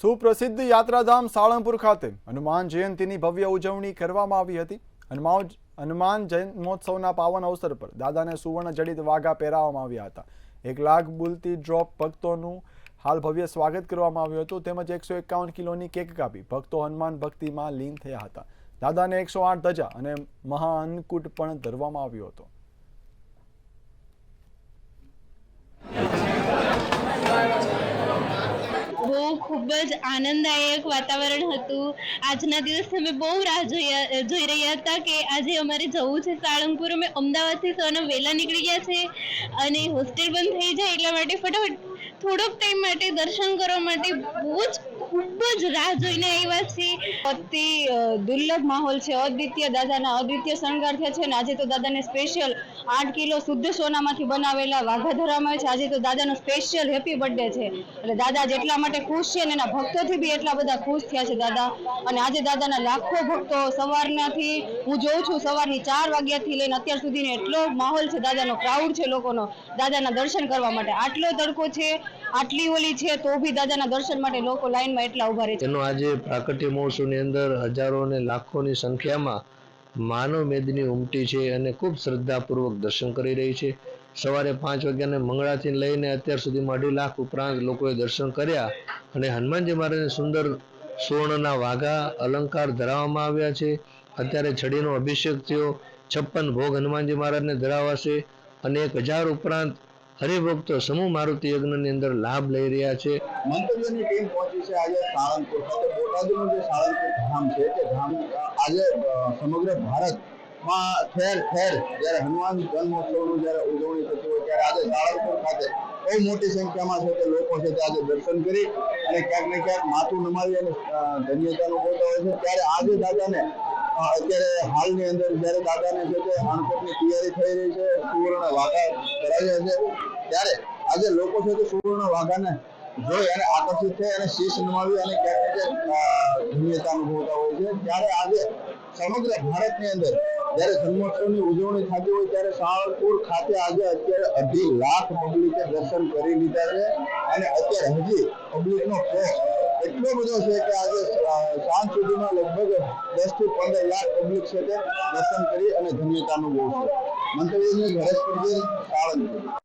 સુપ્રસિદ્ધ યાત્રાધામ સાળંગપુર ખાતે હનુમાન જયંતીની ભવ્ય ઉજવણી કરવામાં આવી હતી। હનુમાન જન્મોત્સવના પાવન અવસર પર દાદાને સુવર્ણ જડિત વાઘા પહેરાવવામાં આવ્યા હતા। 1 લાખ બુલતી ડ્રોપ ભક્તોનું હાલ ભવ્ય સ્વાગત કરવામાં આવ્યું હતું તેમજ 151 કિલોની કેક કાપી ભક્તો હનુમાન ભક્તિમાં લીન થયા હતા। દાદાને 108 ધજા અને મહાઅન્નકૂટ પણ ધરવામાં આવ્યો હતો। खूब ज आनंददायक वातावरण हतुं। आजना दिवस अमे बहु राह जोई रह्या हता कि आजे अमारे जवुं छे साळंगपुर। अमे अमदावादथी सवाરના वेला નીકળી ગયા છે અને હોસ્ટેલ બંધ થઈ જાય એટલા માટે ફટાફટ થોડોક ટાઈમ માટે દર્શન કરવા માટે ખૂબ જ રાહ જોઈને આવ્યા છે। અતિ દુર્લભ માહોલ છે। અદ્વિતીય દાદાના અદ્વિતીય શણગાર થયા છે અને આજે તો દાદાને સ્પેશિયલ 8 કિલો શુદ્ધ સોનામાંથી બનાવેલા વાઘા ધરવામાં આવે છે। આજે તો દાદાનો સ્પેશિયલ હેપી બર્થડે છે એટલે દાદા જેટલા માટે ખુશ છે ને એના ભક્તોથી બી એટલા બધા ખુશ થયા છે દાદા। અને આજે દાદાના લાખો ભક્તો સવારનાથી હું જોઉં છું સવારની 4 વાગ્યાથી લઈને અત્યાર સુધીનો એટલો માહોલ છે દાદાનો ક્રાઉડ છે લોકોનો દાદાના દર્શન કરવા માટે। આટલો તડકો છે આટલી ઓલી છે તો બી દાદાના દર્શન માટે લોકો લાઈનમાં એટલા ઉભા રહે છે। એનો આજે પ્રાકટ્ય મહોત્સવની અંદર હજારો અને લાખોની સંખ્યામાં માનવ મેદની ઉમટી છે અને ખૂબ શ્રદ્ધાપૂર્વક દર્શન કરી રહી છે। સવારે 5 વાગ્યાને મંગળાથી લઈને અત્યાર સુધીમાં 2.5 લાખ ઉપરાંત લોકોએ દર્શન કર્યા અને હનુમાનજી મહારાજને સુંદર સુવર્ણના વાઘા અલંકાર ધરાવવામાં આવ્યા છે। અત્યારે છડીનો અભિષેક થયો, 56 ભોગ હનુમાનજી મહારાજને ધરાવાશે અને 1000 ઉપરાંત હરિભક્તો સમૂહ મારુતિ યજ્ઞની અંદર લાભ લઈ રહ્યા છે। મંતવ્યની ટીમ પહોંચી છે આજે સાળંગપુર ખાતે। બોટાદનું જે સાળંગપુર ધામ છે તે ધામ આજે સમગ્ર ભારતમાં ઠેર ઠેર જ્યારે હનુમાન જન્મોત્સવનું જ્યારે ઉજવણી થતી હોય ત્યારે આજે સાળંગપુર ખાતે બહુ મોટી સંખ્યામાં છે તે લોકો છે તે આજે દર્શન કરી અને ક્યાંક ને ક્યાંક માથું નમાવી અને ધન્યતા અનુભવતા હોય છે। ત્યારે આજે દાદાને અત્યારે હાલની અંદર જ્યારે દાદાને છે તે અન્નકૂટની તૈયારી થઈ રહી છે, સુવર્ણ વાઘા ધરાવ્યા છે ત્યારે આજે લોકો છે તે સુવર્ણ વાઘાને જોઈ અને આકર્ષિત થઈ અને શીશ નમાવી અને ક્યાંક ધન્યતા અનુભવતા હોય છે। ત્યારે આજે સમગ્ર ભારતની અંદર જ્યારે જન્મોત્સવની ઉજવણી થતી હોય ત્યારે સાળંગપુર ખાતે આજે અત્યારે 2.5 લાખ પબ્લિકે દર્શન કરી લીધા છે અને અત્યારે હજી પબ્લિકનો ફ્લો એટલો બધો છે કે આજે સાંજ સુધીમાં લગભગ 10 થી 15 લાખ પબ્લિક છે તે દર્શન કરી અને ધન્યતા અનુભવશે। મંતવ્યની હરેશ પટેલ, સાળંગપુર।